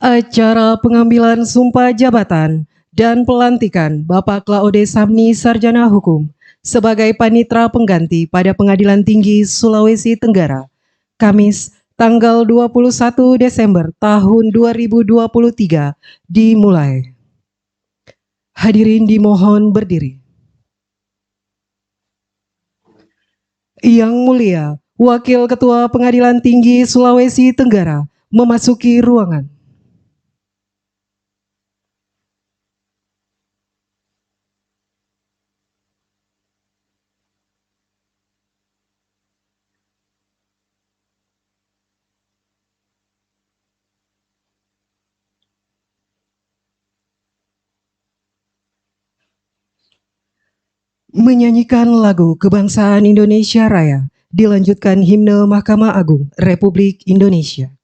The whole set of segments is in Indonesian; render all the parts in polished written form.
Acara pengambilan sumpah jabatan dan pelantikan Bapak Claude Samni Sarjana Hukum sebagai panitera pengganti pada Pengadilan Tinggi Sulawesi Tenggara, Kamis tanggal 21 Desember tahun 2023 dimulai. Hadirin dimohon berdiri. Yang mulia, Wakil Ketua Pengadilan Tinggi Sulawesi Tenggara memasuki ruangan. Menyanyikan lagu Kebangsaan Indonesia Raya, dilanjutkan himne Mahkamah Agung Republik Indonesia.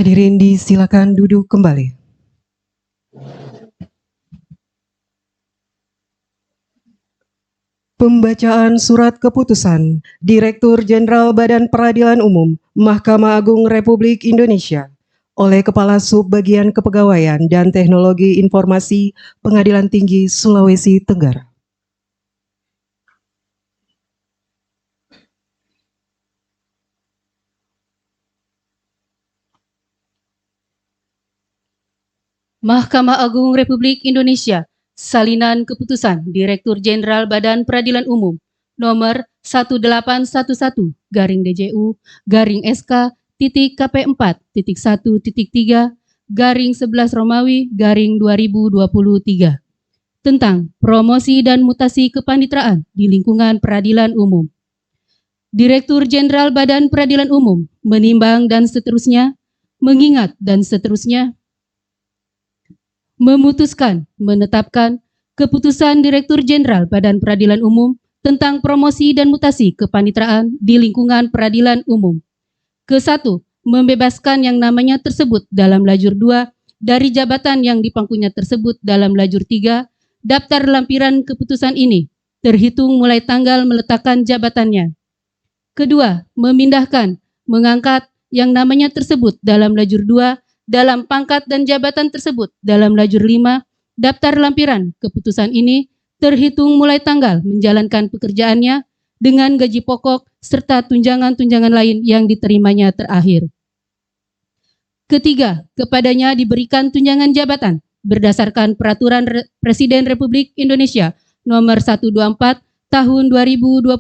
Hadirin disilakan duduk kembali. Pembacaan Surat Keputusan Direktur Jenderal Badan Peradilan Umum Mahkamah Agung Republik Indonesia oleh Kepala Subbagian Kepegawaian dan Teknologi Informasi Pengadilan Tinggi Sulawesi Tenggara. Mahkamah Agung Republik Indonesia, Salinan Keputusan Direktur Jenderal Badan Peradilan Umum nomor 1811/DJU SK titik KP4 titik 1 titik 3 11 Romawi 2023 tentang promosi dan mutasi kepanitraan di lingkungan peradilan umum. Direktur Jenderal Badan Peradilan Umum menimbang dan seterusnya, mengingat dan seterusnya, memutuskan, menetapkan keputusan Direktur Jenderal Badan Peradilan Umum tentang promosi dan mutasi kepanitraan di lingkungan peradilan umum. Ke-1, membebaskan yang namanya tersebut dalam lajur 2 dari jabatan yang dipangkunya tersebut dalam lajur 3, daftar lampiran keputusan ini terhitung mulai tanggal meletakkan jabatannya. Kedua, memindahkan, mengangkat yang namanya tersebut dalam lajur 2 dalam pangkat dan jabatan tersebut dalam lajur 5, daftar lampiran keputusan ini terhitung mulai tanggal menjalankan pekerjaannya dengan gaji pokok serta tunjangan-tunjangan lain yang diterimanya terakhir. Ketiga, kepadanya diberikan tunjangan jabatan berdasarkan Peraturan Presiden Republik Indonesia nomor 124 tahun 2022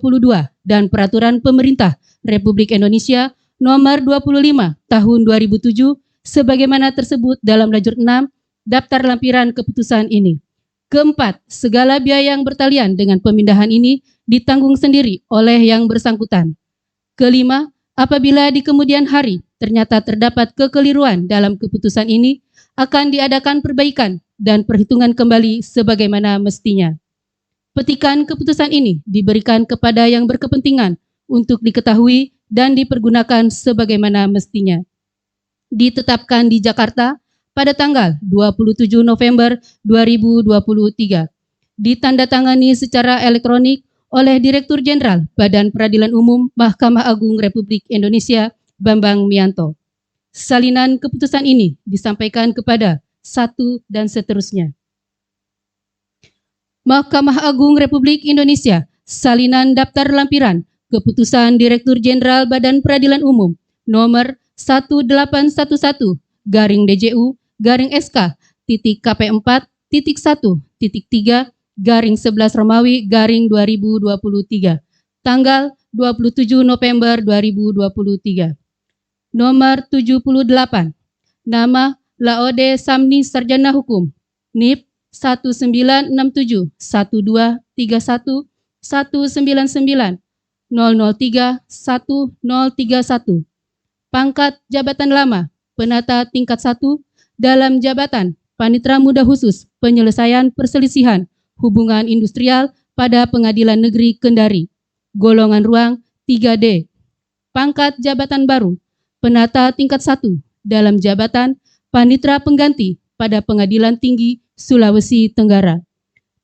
dan Peraturan Pemerintah Republik Indonesia nomor 25 tahun 2007 sebagaimana tersebut dalam lajur 6 daftar lampiran keputusan ini. Keempat, segala biaya yang bertalian dengan pemindahan ini ditanggung sendiri oleh yang bersangkutan. Kelima, apabila di kemudian hari ternyata terdapat kekeliruan dalam keputusan ini, akan diadakan perbaikan dan perhitungan kembali sebagaimana mestinya. Petikan keputusan ini diberikan kepada yang berkepentingan untuk diketahui dan dipergunakan sebagaimana mestinya. Ditetapkan di Jakarta pada tanggal 27 November 2023. Ditandatangani secara elektronik oleh Direktur Jenderal Badan Peradilan Umum Mahkamah Agung Republik Indonesia Bambang Mianto. Salinan keputusan ini disampaikan kepada 1 dan seterusnya. Mahkamah Agung Republik Indonesia, salinan daftar lampiran keputusan Direktur Jenderal Badan Peradilan Umum nomor 1811/DJU SK titik KP4 titik 1 titik 3 11 Romawi 2023 tanggal 27 November 2023. Nomor 78, nama Laode Samni Sarjana Hukum, NIP 1967 1231 199 003 1031. Pangkat jabatan lama, penata tingkat 1 dalam jabatan Panitera Muda Khusus Penyelesaian Perselisihan Hubungan Industrial pada Pengadilan Negeri Kendari, golongan ruang 3D. Pangkat jabatan baru, penata tingkat 1 dalam jabatan Panitera Pengganti pada Pengadilan Tinggi Sulawesi Tenggara.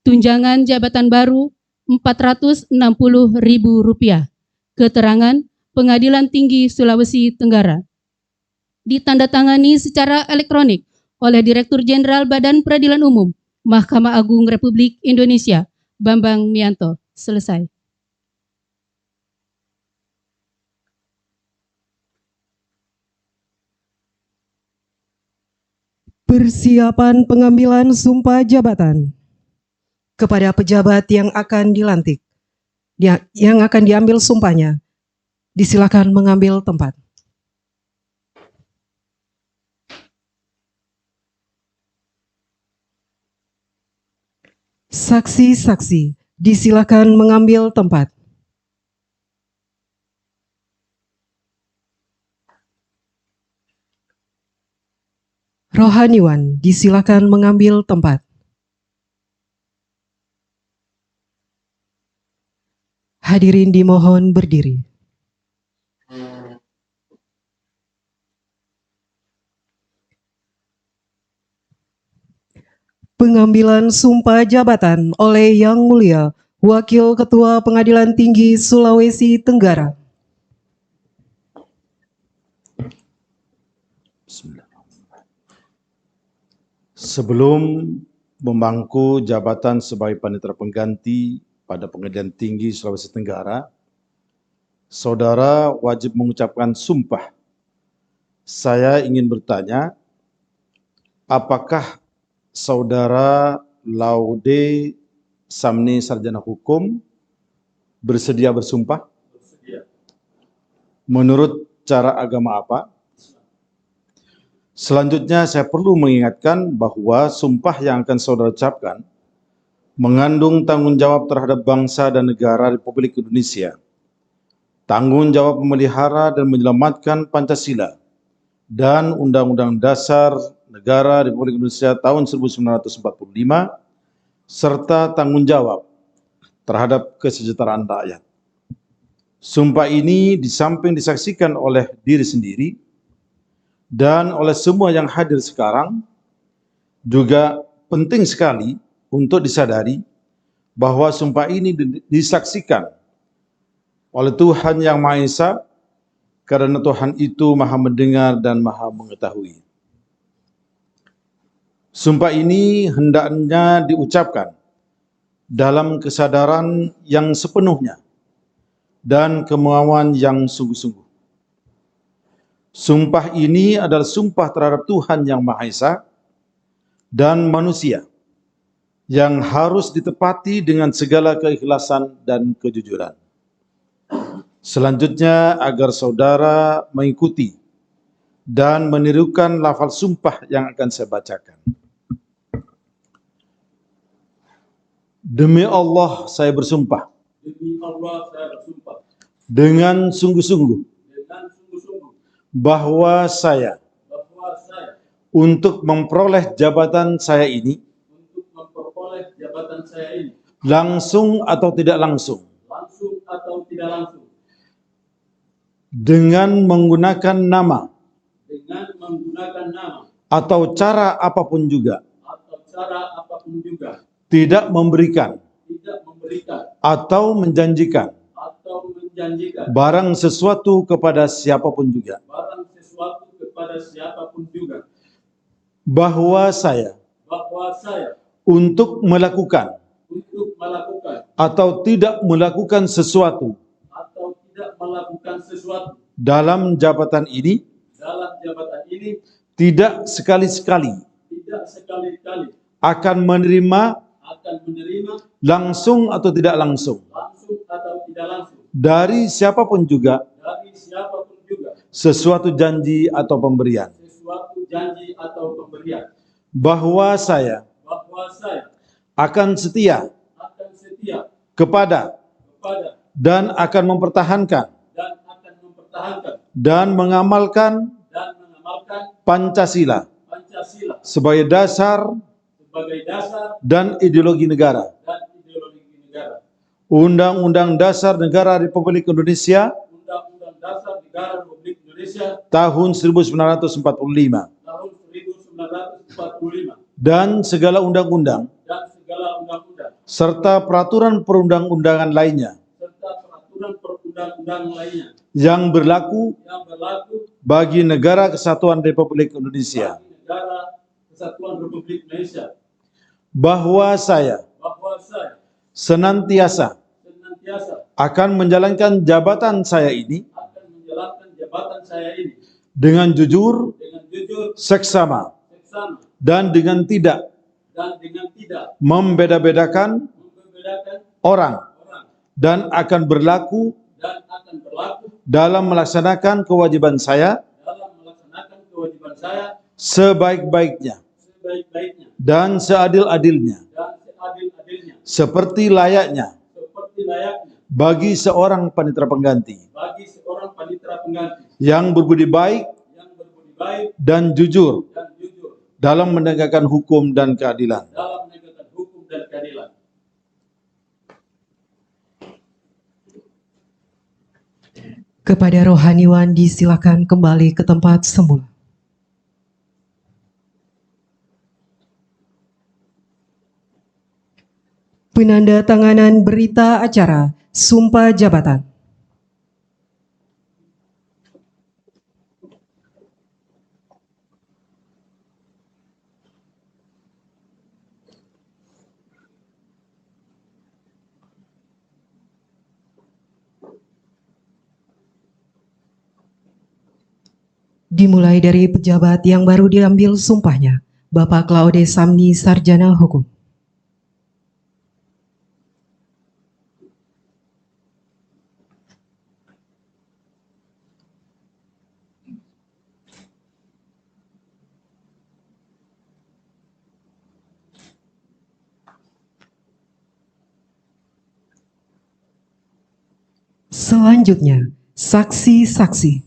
Tunjangan jabatan baru Rp460.000. Keterangan Pengadilan Tinggi Sulawesi Tenggara. Ditandatangani secara elektronik oleh Direktur Jenderal Badan Peradilan Umum Mahkamah Agung Republik Indonesia Bambang Mianto. Selesai. Persiapan pengambilan sumpah jabatan kepada pejabat yang akan dilantik, yang akan diambil sumpahnya. Disilakan mengambil tempat. Saksi-saksi, disilakan mengambil tempat. Rohaniwan, disilakan mengambil tempat. Hadirin dimohon berdiri. Pengambilan sumpah jabatan oleh Yang Mulia Wakil Ketua Pengadilan Tinggi Sulawesi Tenggara. Sebelum memangku jabatan sebagai panitera pengganti pada Pengadilan Tinggi Sulawesi Tenggara, saudara wajib mengucapkan sumpah. Saya ingin bertanya, apakah saudara Laude Samni Sarjana Hukum bersedia bersumpah? Bersedia. Menurut cara agama apa? Selanjutnya saya perlu mengingatkan bahwa sumpah yang akan saudara ucapkan mengandung tanggung jawab terhadap bangsa dan negara Republik Indonesia, tanggung jawab memelihara dan menyelamatkan Pancasila dan Undang-Undang Dasar Negara Republik Indonesia tahun 1945, serta tanggung jawab terhadap kesejahteraan rakyat. Sumpah ini di samping disaksikan oleh diri sendiri dan oleh semua yang hadir sekarang, juga penting sekali untuk disadari bahwa sumpah ini disaksikan oleh Tuhan Yang Maha Esa, karena Tuhan itu Maha mendengar dan Maha mengetahui. Sumpah ini hendaknya diucapkan dalam kesadaran yang sepenuhnya dan kemauan yang sungguh-sungguh. Sumpah ini adalah sumpah terhadap Tuhan Yang Maha Esa dan manusia yang harus ditepati dengan segala keikhlasan dan kejujuran. Selanjutnya, agar saudara mengikuti dan menirukan lafal sumpah yang akan saya bacakan. Demi Allah saya bersumpah. Demi Allah saya bersumpah. Dengan sungguh-sungguh. Dengan sungguh-sungguh. Bahwa saya. Untuk memperoleh jabatan saya ini. Untuk memperoleh jabatan saya ini. Langsung atau tidak langsung. Langsung atau tidak langsung. Dengan menggunakan nama. Dengan menggunakan nama. Atau cara apapun juga. Atau cara apapun juga. Tidak memberikan. Tidak memberikan. Atau menjanjikan. Atau menjanjikan. Barang sesuatu kepada siapapun juga. Barang sesuatu kepada siapapun juga. Bahwa saya. Bahwa saya. Untuk melakukan. Untuk melakukan. Atau tidak melakukan sesuatu. Atau tidak melakukan sesuatu. Dalam jabatan ini. Dalam jabatan ini. Tidak sekali-sekali. Tidak sekali-kali. Akan menerima. Akan menerima. Langsung atau tidak langsung. Langsung atau tidak langsung. Dari siapapun juga. Dari siapapun juga. Sesuatu janji atau pemberian. Sesuatu janji atau pemberian. Bahwa saya. Bahwa saya. Akan setia. Akan setia. Kepada. Kepada. Dan akan mempertahankan. Dan akan mempertahankan. Dan mengamalkan. Dan mengamalkan. Pancasila. Pancasila. Sebagai dasar. Sebagai dasar. Dan ideologi negara. Dan ideologi negara. Undang-Undang Dasar Negara Republik Indonesia. Undang-Undang Dasar Negara Republik Indonesia. Tahun 1945. Tahun 1945. Dan segala undang-undang. Dan segala undang-undang. Serta peraturan perundang-undangan lainnya. Serta peraturan perundang-undangan lainnya. Yang berlaku. Yang berlaku. Bagi Negara Kesatuan Republik Indonesia. Bagi Negara Kesatuan Republik Indonesia. Bahwa saya. Bahwa saya. Senantiasa. Akan menjalankan jabatan saya ini. Akan menjalankan jabatan saya ini. Dengan jujur. Dengan jujur. Seksama. Seksama. Dan dengan tidak. Dan dengan tidak. Membeda-bedakan. Membeda-bedakan. Orang. Dan akan berlaku. Dan akan berlaku. Dalam melaksanakan kewajiban saya. Dalam melaksanakan kewajiban saya. Sebaik-baiknya. Sebaik-baiknya. Dan seadil-adilnya. Dan seadil-adilnya. Seperti layaknya. Seperti layaknya. Bagi seorang panitera pengganti. Bagi seorang panitera pengganti. Yang berbudi baik. Yang berbudi baik. Dan jujur. Dan jujur. Dalam menegakkan hukum dan keadilan. Dalam menegakkan hukum dan keadilan. Kepada rohaniwan disilakan kembali ke tempat semula. Penandatanganan berita acara Sumpah Jabatan. Dimulai dari pejabat yang baru diambil sumpahnya, Bapak Claude Samni, Sarjana Hukum. Selanjutnya, saksi-saksi.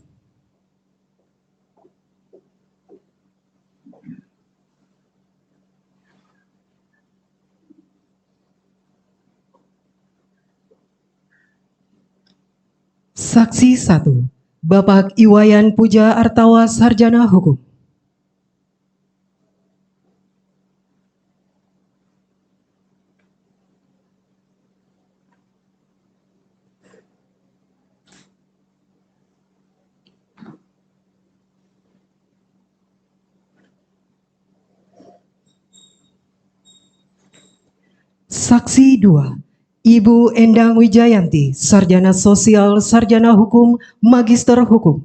Saksi 1, Bapak Iwayan Puja Artawa, Sarjana Hukum. Saksi 2, Ibu Endang Wijayanti, Sarjana Sosial, Sarjana Hukum, Magister Hukum.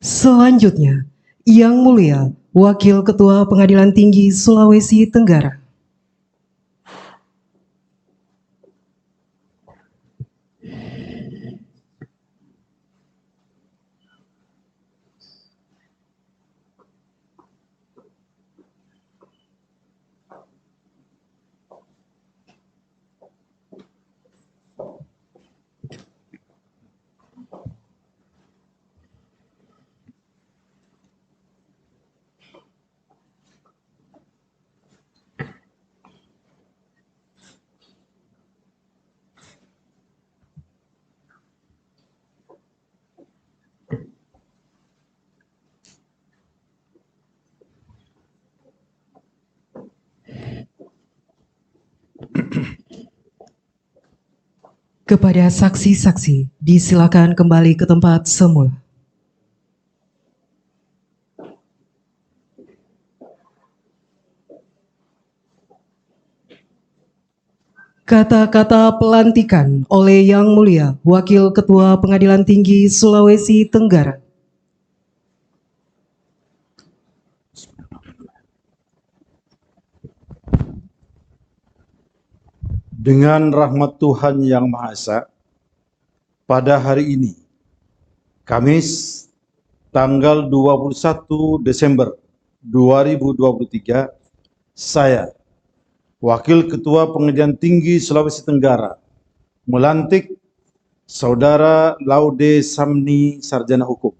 Selanjutnya, Yang Mulia Wakil Ketua Pengadilan Tinggi Sulawesi Tenggara. Kepada saksi-saksi, disilakan kembali ke tempat semula. Kata-kata pelantikan oleh Yang Mulia Wakil Ketua Pengadilan Tinggi Sulawesi Tenggara. Dengan rahmat Tuhan Yang Maha Esa, pada hari ini, Kamis, tanggal 21 Desember 2023, saya, Wakil Ketua Pengadilan Tinggi Sulawesi Tenggara, melantik Saudara Laude Samni, Sarjana Hukum,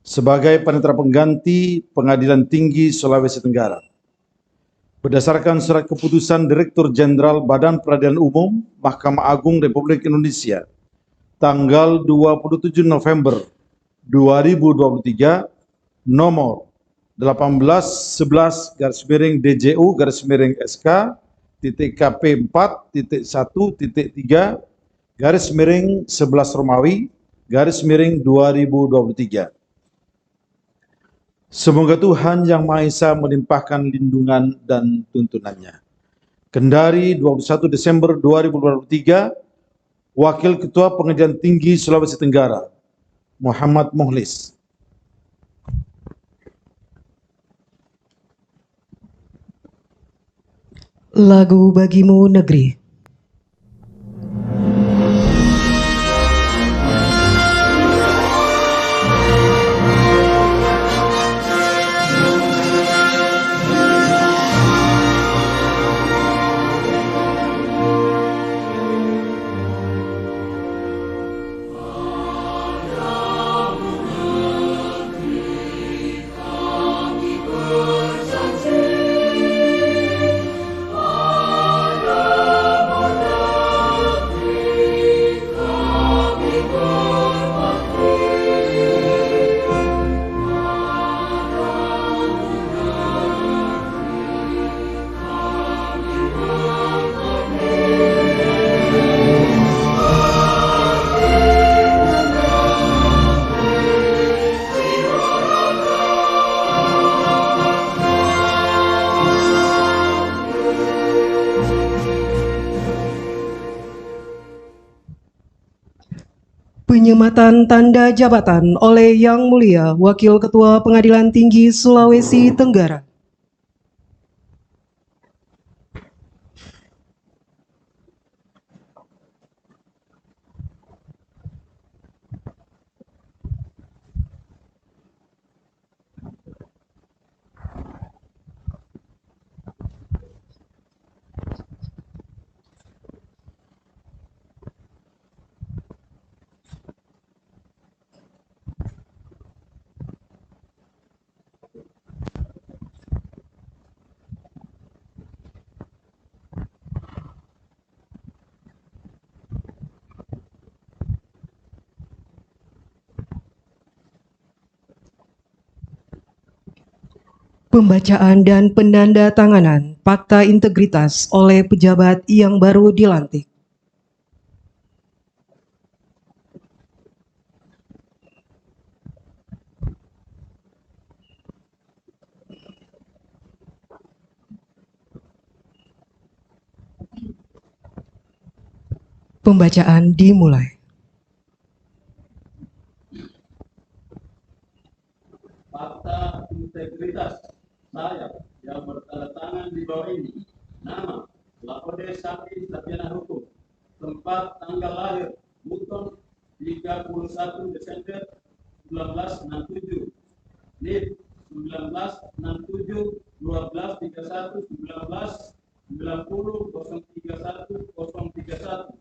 sebagai panitera pengganti Pengadilan Tinggi Sulawesi Tenggara. Berdasarkan surat keputusan Direktur Jenderal Badan Peradilan Umum Mahkamah Agung Republik Indonesia tanggal 27 November 2023 nomor 18/11/DJU/SK/TTKP 4.1/11 Romawi/2023. Semoga Tuhan Yang Maha Esa melimpahkan lindungan dan tuntunannya. Kendari 21 Desember 2023, Wakil Ketua Pengadilan Tinggi Sulawesi Tenggara, Muhammad Muhlis. Lagu Bagimu Negeri. Penyematan tanda jabatan oleh Yang Mulia Wakil Ketua Pengadilan Tinggi Sulawesi Tenggara. Pembacaan dan penandatanganan Fakta Integritas oleh pejabat yang baru dilantik. Pembacaan dimulai. Fakta integritas saya yang bertanda tangan di bawah ini. Nama Lapode Sakti Sarjana Hukum. Tempat tanggal lahir Buton 31 Desember 1967. NIP 1967 1231 19 90 031 031.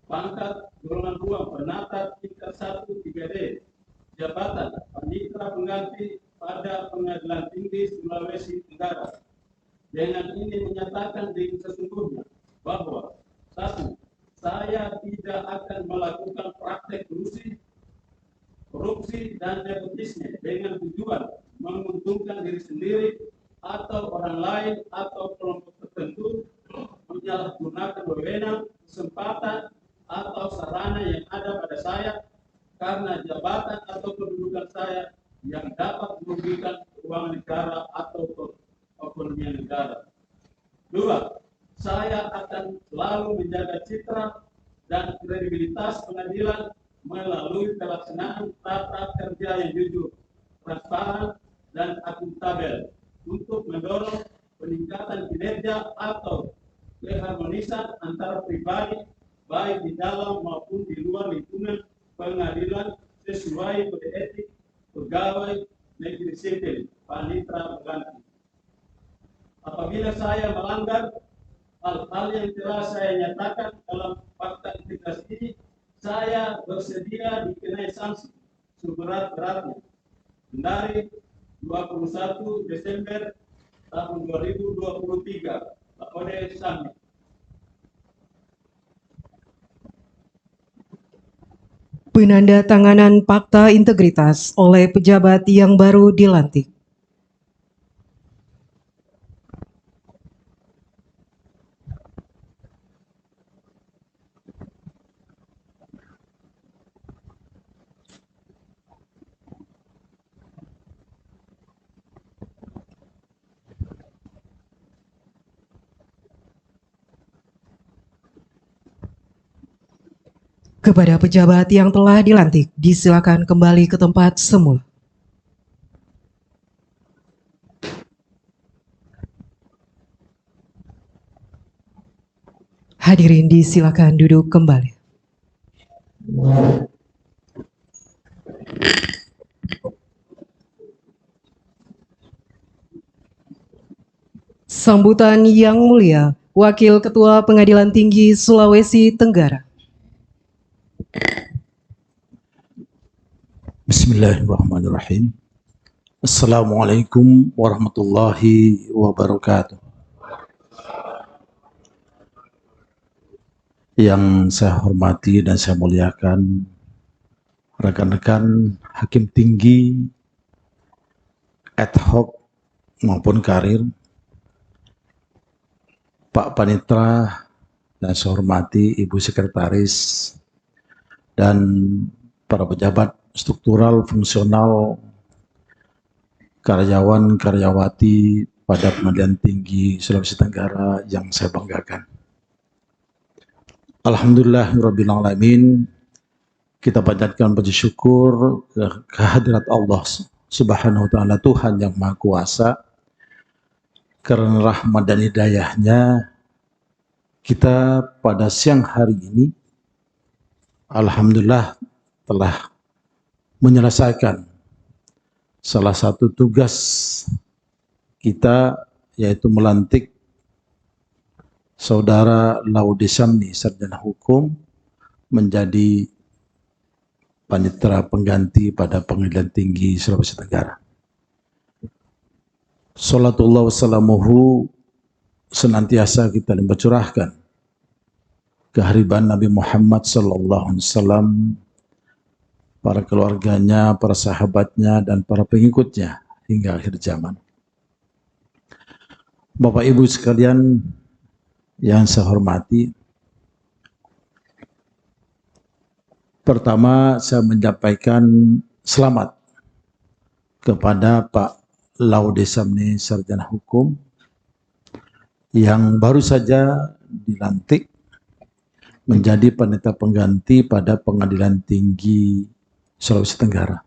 Pangkat golongan 2 penata tingkat 1 3D. Jabatan panitera pengganti pada Pengadilan Tinggi Sulawesi Tenggara. Dengan ini menyatakan dengan sesungguhnya bahwa 1. Saya tidak akan melakukan praktek korupsi dan nepotisme dengan tujuan menguntungkan diri sendiri atau orang lain atau kelompok tertentu, menyalahgunakan wewenang, kesempatan atau sarana yang ada pada saya karena jabatan atau kedudukan saya yang dapat merugikan keuangan negara atau keekonomian negara. 2. Saya akan selalu menjaga citra dan kredibilitas pengadilan melalui pelaksanaan tata kerja yang jujur, transparan, dan akuntabel untuk mendorong peningkatan kinerja atau keharmonisan antara pribadi baik di dalam maupun di luar lingkungan pengadilan sesuai kode etik pegawai negeri sipil panitera pengganti. Apabila saya melanggar hal-hal yang telah saya nyatakan dalam fakta integritas ini, saya bersedia dikenai sanksi seberat-beratnya dari 21 Desember tahun 2023. Lapode Sami. Penandatanganan Fakta Integritas oleh pejabat yang baru dilantik. Kepada pejabat yang telah dilantik, disilakan kembali ke tempat semula. Hadirin disilakan duduk kembali. Sambutan Yang Mulia Wakil Ketua Pengadilan Tinggi Sulawesi Tenggara. Bismillahirrahmanirrahim. Assalamualaikum warahmatullahi wabarakatuh. Yang saya hormati dan saya muliakan rekan-rekan hakim tinggi ad hoc maupun karir, Pak Panitera, dan saya hormati Ibu Sekretaris dan para pejabat struktural, fungsional, karyawan-karyawati pada Pengadilan Tinggi Sulawesi Tenggara yang saya banggakan. Alhamdulillahirrabbilalamin, kita panjatkan puji syukur kehadirat Allah Subhanahu wa taala, Tuhan yang Maha Kuasa. Karena rahmat dan hidayahnya, kita pada siang hari ini alhamdulillah telah menyelesaikan salah satu tugas kita, yaitu melantik Saudara Laude Samni, sarjana hukum, menjadi panitera pengganti pada Pengadilan Tinggi Sulawesi Tenggara. Salatullah wassalamuhu senantiasa kita curahkan kehadiran Nabi Muhammad sallallahu alaihi wasallam, para keluarganya, para sahabatnya, dan para pengikutnya hingga akhir zaman. Bapak Ibu sekalian yang saya hormati, pertama saya menyampaikan selamat kepada Pak Laude Samni, sarjana hukum, yang baru saja dilantik menjadi panitera pengganti pada Pengadilan Tinggi Sulawesi Tenggara.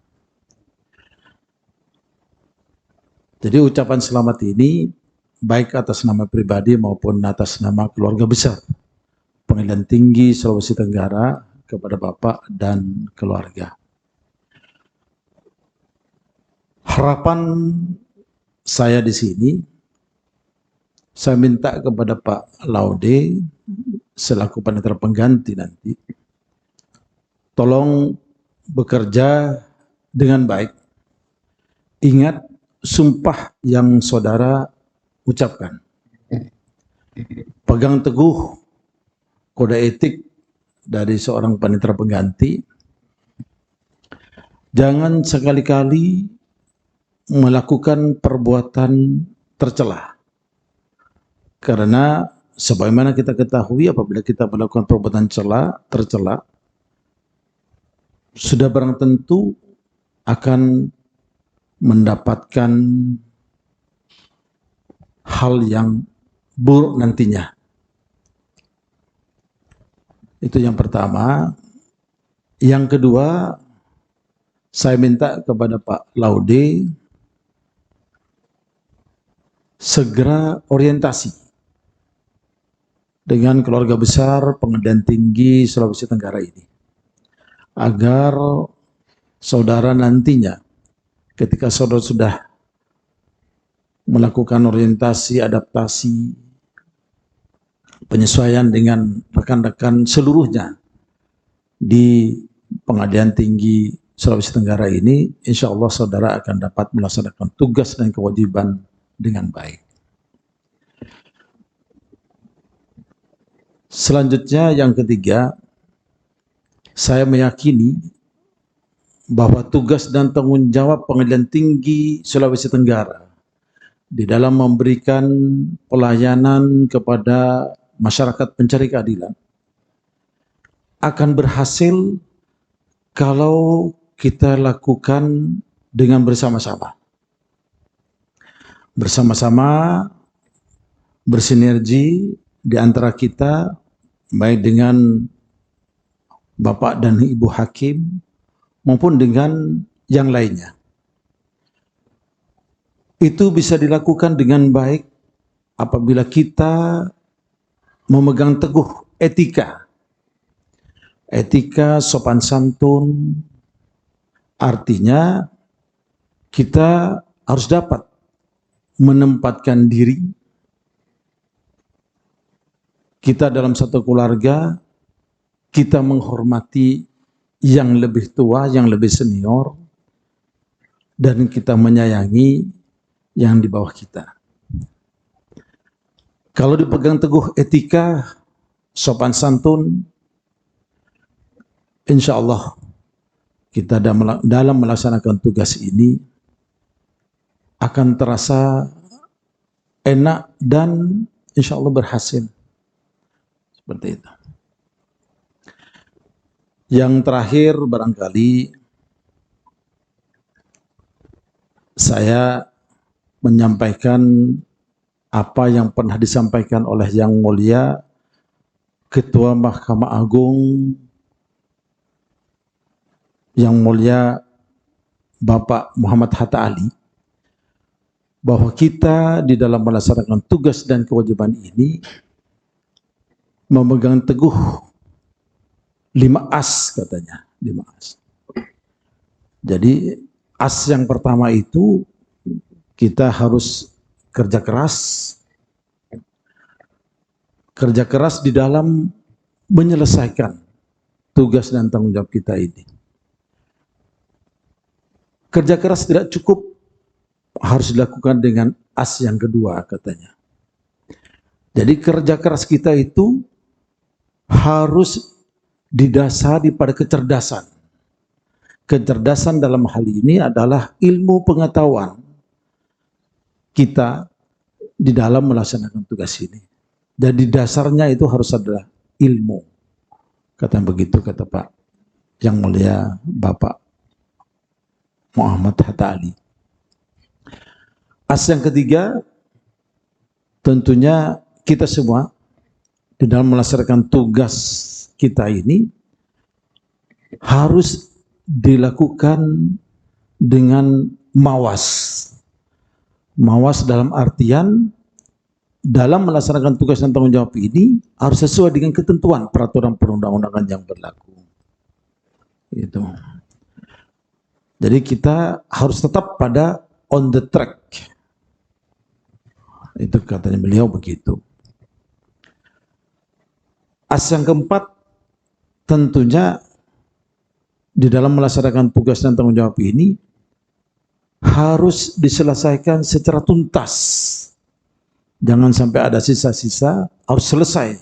Jadi ucapan selamat ini baik atas nama pribadi maupun atas nama keluarga besar Pengadilan Tinggi Sulawesi Tenggara kepada Bapak dan keluarga. Harapan saya di sini, saya minta kepada Pak Laude selaku panitera pengganti nanti, tolong bekerja dengan baik. Ingat sumpah yang saudara ucapkan. Pegang teguh kode etik dari seorang panitera pengganti. Jangan sekali-kali melakukan perbuatan tercela. Karena sebagaimana kita ketahui, apabila kita melakukan perbuatan tercela, sudah barang tentu akan mendapatkan hal yang buruk nantinya. Itu yang pertama. Yang kedua, saya minta kepada Pak Laude segera orientasi dengan keluarga besar Pengadilan Tinggi Sulawesi Tenggara ini, agar saudara nantinya ketika saudara sudah melakukan orientasi, adaptasi, penyesuaian dengan rekan-rekan seluruhnya di Pengadilan Tinggi Sulawesi Tenggara ini, insya Allah saudara akan dapat melaksanakan tugas dan kewajiban dengan baik. Selanjutnya yang ketiga, saya meyakini bahwa tugas dan tanggung jawab Pengadilan Tinggi Sulawesi Tenggara di dalam memberikan pelayanan kepada masyarakat pencari keadilan akan berhasil kalau kita lakukan dengan bersama-sama. Bersama-sama, bersinergi di antara kita, baik dengan Bapak dan Ibu Hakim maupun dengan yang lainnya. Itu bisa dilakukan dengan baik apabila kita memegang teguh etika. Etika sopan santun, artinya kita harus dapat menempatkan diri kita dalam satu keluarga, kita menghormati yang lebih tua, yang lebih senior, dan kita menyayangi yang di bawah kita. Kalau dipegang teguh etika, sopan santun, insya Allah kita dalam melaksanakan tugas ini akan terasa enak dan insya Allah berhasil. Seperti itu. Yang terakhir barangkali saya menyampaikan apa yang pernah disampaikan oleh Yang Mulia Ketua Mahkamah Agung Yang Mulia Bapak Muhammad Hatta Ali, bahwa kita di dalam melaksanakan tugas dan kewajiban ini memegang teguh 5 as katanya, 5 as. Jadi as yang pertama itu kita harus kerja keras di dalam menyelesaikan tugas dan tanggung jawab kita ini. Kerja keras tidak cukup, harus dilakukan dengan as yang kedua katanya. Jadi kerja keras kita itu harus didasari pada kecerdasan. Kecerdasan dalam hal ini adalah ilmu pengetahuan kita di dalam melaksanakan tugas ini. Dan di dasarnya itu harus adalah ilmu. Kata begitu kata Pak Yang Mulia Bapak Muhammad Hatta Ali. As yang ketiga, tentunya kita semua di dalam melaksanakan tugas kita ini harus dilakukan dengan mawas. Mawas dalam artian dalam melaksanakan tugas dan tanggung jawab ini harus sesuai dengan ketentuan peraturan perundang-undangan yang berlaku. Itu. Jadi kita harus tetap pada on the track. Itu katanya beliau begitu. As yang keempat, tentunya di dalam melaksanakan tugas dan tanggung jawab ini harus diselesaikan secara tuntas. Jangan sampai ada sisa-sisa, harus selesai,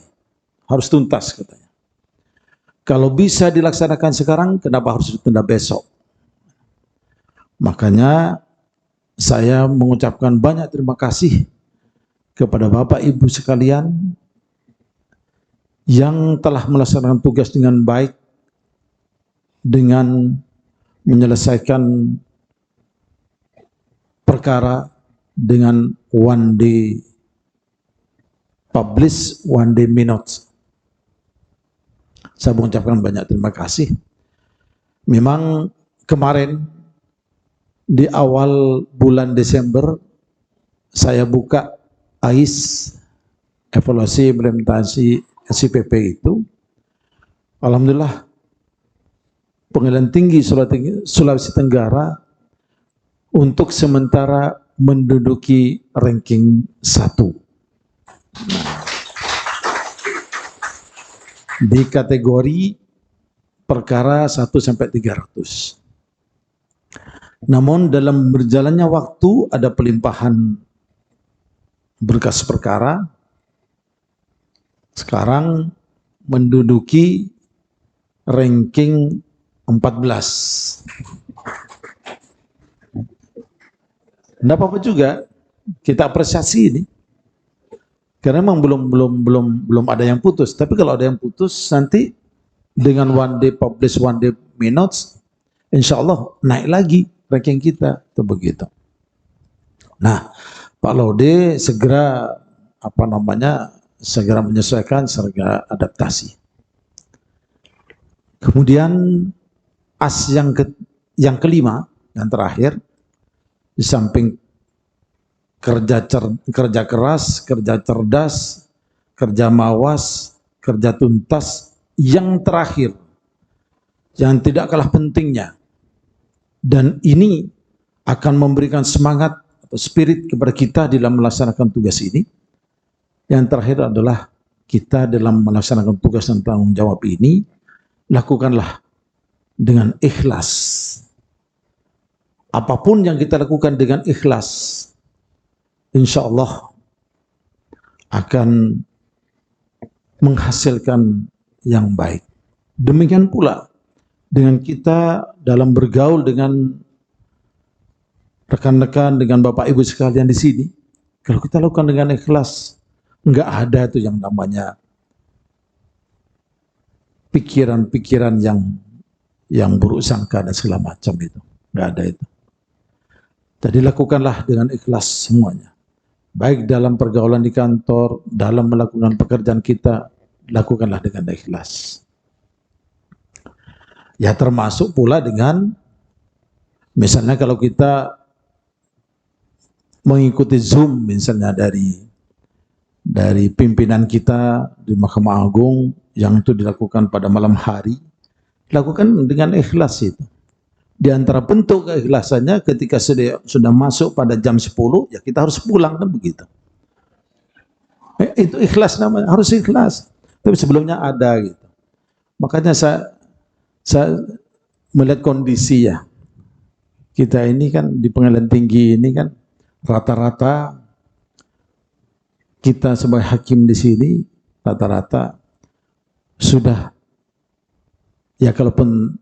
harus tuntas katanya. Kalau bisa dilaksanakan sekarang, kenapa harus ditunda besok? Makanya saya mengucapkan banyak terima kasih kepada Bapak Ibu sekalian yang telah melaksanakan tugas dengan baik dengan menyelesaikan perkara dengan one day publish, one day minutes. Saya mengucapkan banyak terima kasih. Memang kemarin di awal bulan Desember saya buka AIS, evaluasi implementasi SIPP itu. Alhamdulillah Pengadilan Tinggi Sulawesi Tenggara untuk sementara menduduki ranking 1 di kategori perkara 1 sampai 300. Namun dalam berjalannya waktu ada pelimpahan berkas perkara, sekarang menduduki ranking 14. Tidak apa-apa juga, kita apresiasi ini. Karena memang belum ada yang putus. Tapi kalau ada yang putus, nanti dengan one day publish, one day minutes, insya Allah naik lagi ranking kita. Itu begitu. Nah, Pak Laude segera segera menyesuaikan, segera adaptasi. Kemudian as yang kelima, yang terakhir, di samping kerja keras, kerja cerdas, kerja mawas, kerja tuntas, yang terakhir, yang tidak kalah pentingnya, dan ini akan memberikan semangat atau spirit kepada kita dalam melaksanakan tugas ini. Yang terakhir adalah kita dalam melaksanakan tugas dan tanggung jawab ini, lakukanlah dengan ikhlas. Apapun yang kita lakukan dengan ikhlas, insya Allah akan menghasilkan yang baik. Demikian pula dengan kita dalam bergaul dengan rekan-rekan, dengan Bapak Ibu sekalian di sini. Kalau kita lakukan dengan ikhlas, enggak ada itu yang namanya pikiran-pikiran yang buruk sangka dan segala macam itu. Enggak ada itu. Jadi lakukanlah dengan ikhlas semuanya. Baik dalam pergaulan di kantor, dalam melakukan pekerjaan kita, lakukanlah dengan ikhlas. Ya termasuk pula dengan misalnya kalau kita mengikuti Zoom misalnya dari pimpinan kita di Mahkamah Agung yang itu dilakukan pada malam hari, lakukan dengan ikhlas itu. Di antara bentuk keikhlasannya ketika sudah masuk pada jam 10, ya kita harus pulang kan begitu. Itu ikhlas namanya, harus ikhlas. Tapi sebelumnya ada gitu. Makanya saya melihat kondisi ya. Kita ini kan di pengadilan tinggi ini kan rata-rata kita sebagai hakim di sini rata-rata sudah ya kalaupun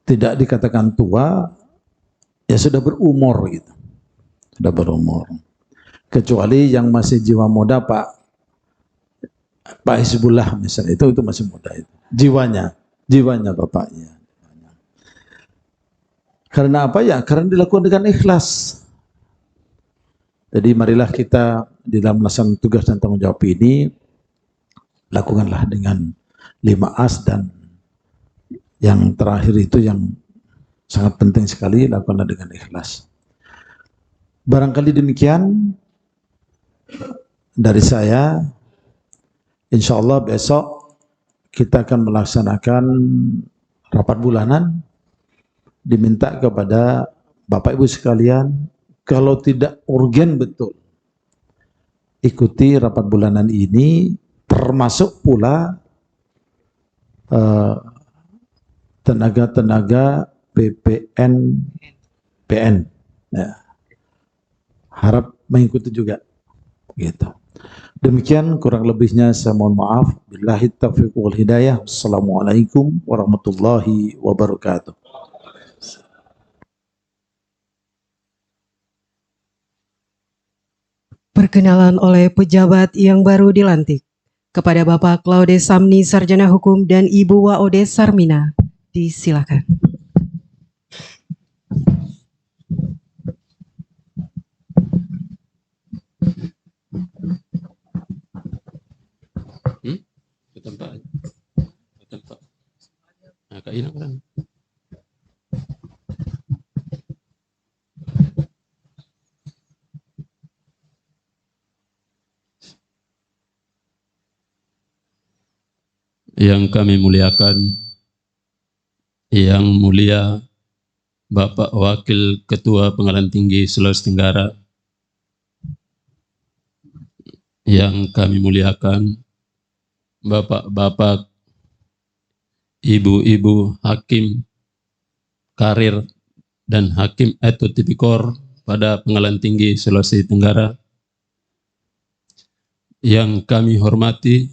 tidak dikatakan tua ya sudah berumur gitu. Sudah berumur. Kecuali yang masih jiwa muda Pak Hizbullah misalnya itu masih muda itu. Jiwanya bapaknya. Karena apa ya? Karena dilakukan dengan ikhlas. Jadi marilah kita di dalam melaksanakan tugas dan tanggung jawab ini lakukanlah dengan 5 As dan yang terakhir itu yang sangat penting sekali, lakukanlah dengan ikhlas. Barangkali demikian dari saya. Insya Allah besok kita akan melaksanakan rapat bulanan. Diminta kepada Bapak Ibu sekalian, kalau tidak urgen betul, ikuti rapat bulanan ini, termasuk pula tenaga-tenaga PN. Ya. Harap mengikuti juga. Gitu. Demikian kurang lebihnya saya mohon maaf. Billahi taufiq wal hidayah. Assalamualaikum warahmatullahi wabarakatuh. Perkenalan oleh pejabat yang baru dilantik. Kepada Bapak Claude Samni, Sarjana Hukum, dan Ibu Waode Sarmina, disilakan. Yang kami muliakan, Yang Mulia Bapak Wakil Ketua Pengadilan Tinggi Sulawesi Tenggara, yang kami muliakan Bapak-bapak, Ibu-ibu Hakim Karir dan Hakim Eto Tipikor pada Pengadilan Tinggi Sulawesi Tenggara, yang kami hormati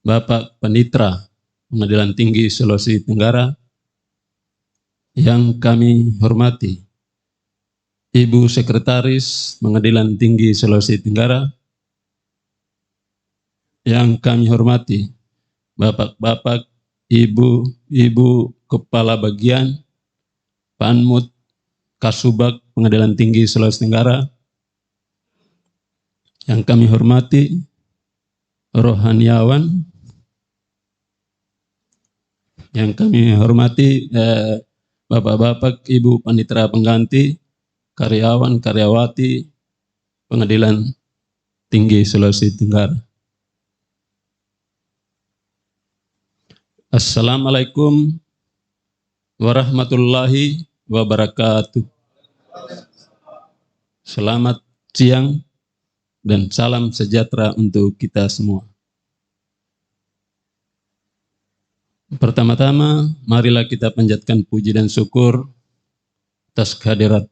Bapak Panitra Pengadilan Tinggi Sulawesi Tenggara, yang kami hormati Ibu Sekretaris Pengadilan Tinggi Sulawesi Tenggara, yang kami hormati Bapak-bapak, Ibu-ibu Kepala Bagian Panmut Kasubag Pengadilan Tinggi Sulawesi Tenggara, yang kami hormati rohaniawan, yang kami hormati Bapak-bapak, Ibu Panitera Pengganti, karyawan, karyawati Pengadilan Tinggi Sulawesi Tenggara. Assalamualaikum warahmatullahi wabarakatuh. Selamat siang dan salam sejahtera untuk kita semua. Pertama-tama, marilah kita panjatkan puji dan syukur atas kehadirat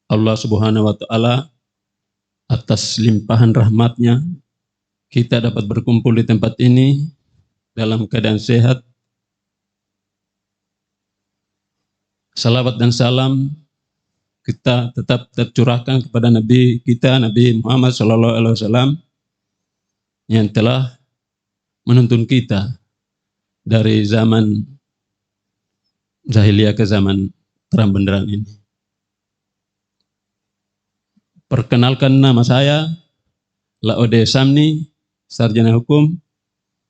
Allah Subhanahu wa Ta'ala, atas limpahan rahmatnya kita dapat berkumpul di tempat ini dalam keadaan sehat. Salawat dan salam kita tetap tercurahkan kepada Nabi kita, Nabi Muhammad SAW, yang telah menuntun kita dari zaman jahiliyah ke zaman terang benderang ini. Perkenalkan, nama saya Laode Samni, Sarjana Hukum.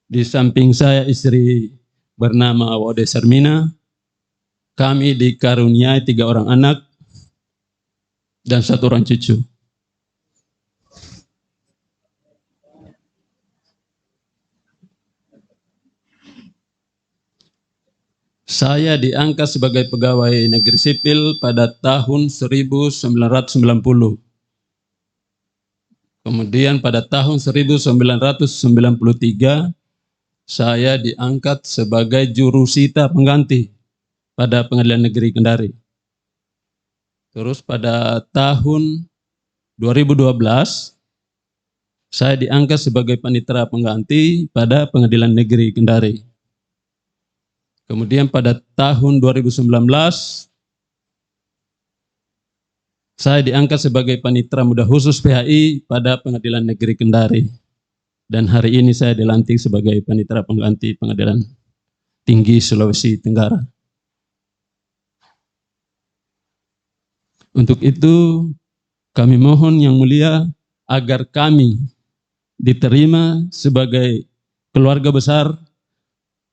Di samping saya istri bernama Wode Sarmina. Kami dikaruniai 3 orang anak dan 1 orang cucu. Saya diangkat sebagai pegawai negeri sipil pada tahun 1990. Kemudian pada tahun 1993 saya diangkat sebagai jurusita pengganti pada Pengadilan Negeri Kendari. Terus pada tahun 2012 saya diangkat sebagai panitera pengganti pada Pengadilan Negeri Kendari. Kemudian pada tahun 2019 saya diangkat sebagai panitera muda khusus PHI pada Pengadilan Negeri Kendari. Dan hari ini saya dilantik sebagai panitera pengganti Pengadilan Tinggi Sulawesi Tenggara. Untuk itu kami mohon Yang Mulia agar kami diterima sebagai keluarga besar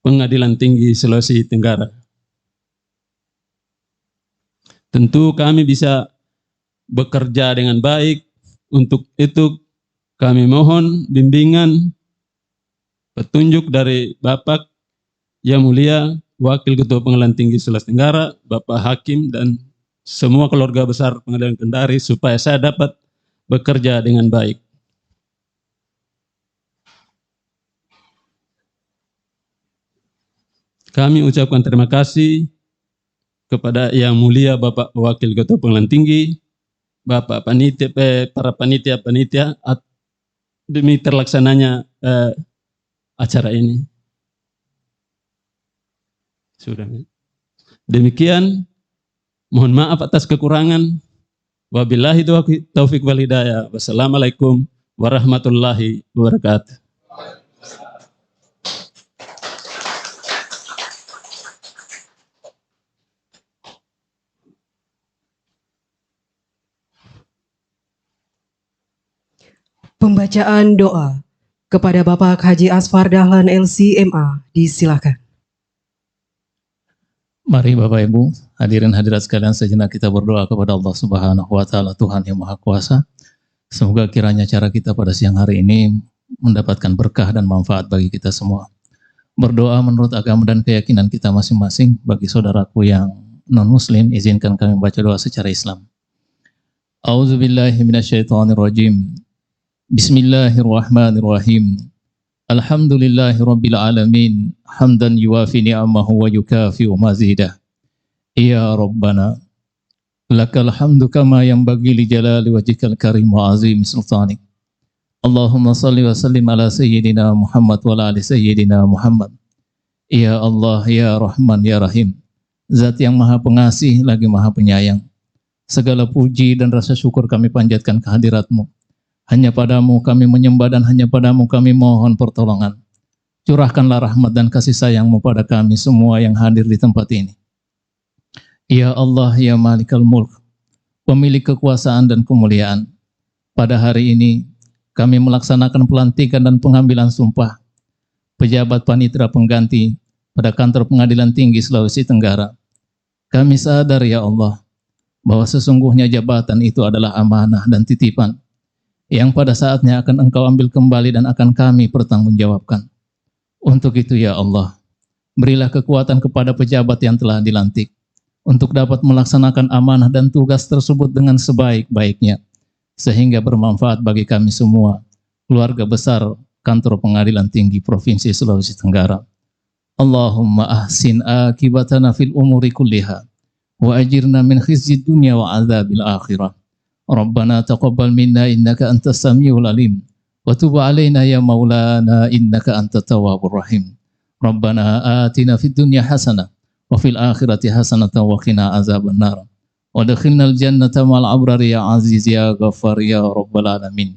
Pengadilan Tinggi Sulawesi Tenggara. Tentu kami bisa bekerja dengan baik. Untuk itu kami mohon bimbingan, petunjuk dari Bapak Yang Mulia Wakil Ketua Pengadilan Tinggi Sulawesi Tenggara, Bapak Hakim, dan semua keluarga besar Pengadilan Kendari supaya saya dapat bekerja dengan baik. Kami ucapkan terima kasih kepada Yang Mulia Bapak Wakil Ketua Pengadilan Tinggi, Bapak panitia, para panitia demi terlaksananya acara ini. Sudah. Demikian, mohon maaf atas kekurangan. Wabillahi taufiq wal hidayah. Wassalamualaikum warahmatullahi wabarakatuh. Pembacaan doa kepada Bapak Haji Asfar Dahlan LC.MA, disilakan. Mari Bapak Ibu, hadirin hadirat sekalian, sejenak kita berdoa kepada Allah Subhanahu wa Ta'ala, Tuhan yang Maha Kuasa. Semoga kiranya cara kita pada siang hari ini mendapatkan berkah dan manfaat bagi kita semua. Berdoa menurut agama dan keyakinan kita masing-masing. Bagi saudaraku yang non-muslim, izinkan kami membaca doa secara Islam. A'udzubillahi minasyaitonirrajim. Bismillahirrahmanirrahim. Alhamdulillahi Rabbil Alamin. Hamdan yuwafi ni'amahu wa yukafi'u mazidah. Ya Rabbana, lakal hamdu kama yanbaghi li jalali wajhikal karim wa azimi sultanik. Allahumma salli wa sallim ala sayyidina Muhammad wa ala ali sayyidina Muhammad. Ya Allah, ya Rahman, ya Rahim. Zat yang maha pengasih lagi maha penyayang. Segala puji dan rasa syukur kami panjatkan kehadirat-Mu. Hanya padamu kami menyembah dan hanya padamu kami mohon pertolongan. Curahkanlah rahmat dan kasih sayang-Mu pada kami semua yang hadir di tempat ini. Ya Allah, ya Malikal Mulk, pemilik kekuasaan dan kemuliaan. Pada hari ini kami melaksanakan pelantikan dan pengambilan sumpah pejabat panitera pengganti pada kantor Pengadilan Tinggi Sulawesi Tenggara. Kami sadar ya Allah bahwa sesungguhnya jabatan itu adalah amanah dan titipan yang pada saatnya akan Engkau ambil kembali dan akan kami pertanggungjawabkan. Untuk itu ya Allah, berilah kekuatan kepada pejabat yang telah dilantik untuk dapat melaksanakan amanah dan tugas tersebut dengan sebaik-baiknya, sehingga bermanfaat bagi kami semua, keluarga besar Kantor Pengadilan Tinggi Provinsi Sulawesi Tenggara. Allahumma ahsin akibatana fil umuri kulliha, wa ajirna min khizyid dunya wa azabil akhirah. Rabbana taqabbal minna innaka antas samiul alim wa tub alaina ya maulana innaka antat tawwabur rahim. Rabbana atina fid dunya hasanah wa fil akhirati hasanatan wa qina azabannar. Wa adkhilnal jannata ma'al abrari ya aziz ya ghaffar ya rabbal alamin.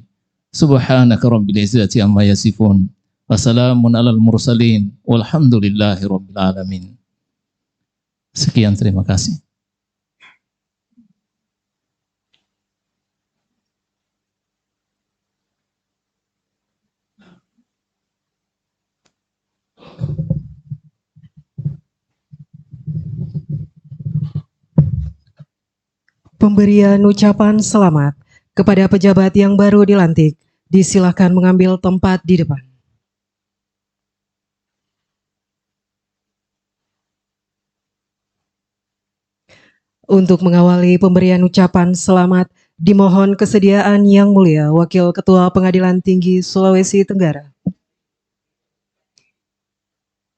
Subhanaka rabbil izzati amma yasifun wa salamun alal mursalin walhamdulillahi rabbil alamin. Sekian, terima kasih. Pemberian ucapan selamat kepada pejabat yang baru dilantik, disilakan mengambil tempat di depan. Untuk mengawali pemberian ucapan selamat, dimohon kesediaan Yang Mulia Wakil Ketua Pengadilan Tinggi Sulawesi Tenggara.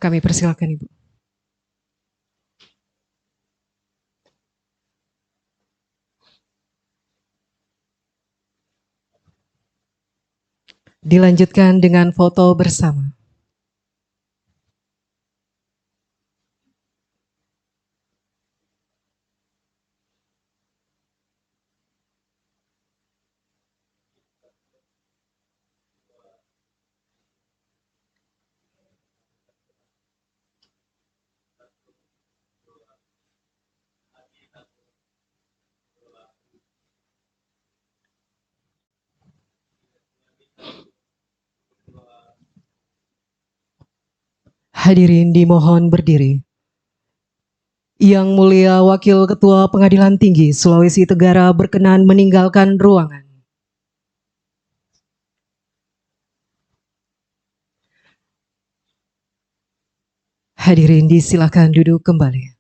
Kami persilakan Ibu. Dilanjutkan dengan foto bersama. Hadirin dimohon berdiri. Yang Mulia Wakil Ketua Pengadilan Tinggi Sulawesi Tenggara berkenan meninggalkan ruangan. Hadirin disilakan duduk kembali.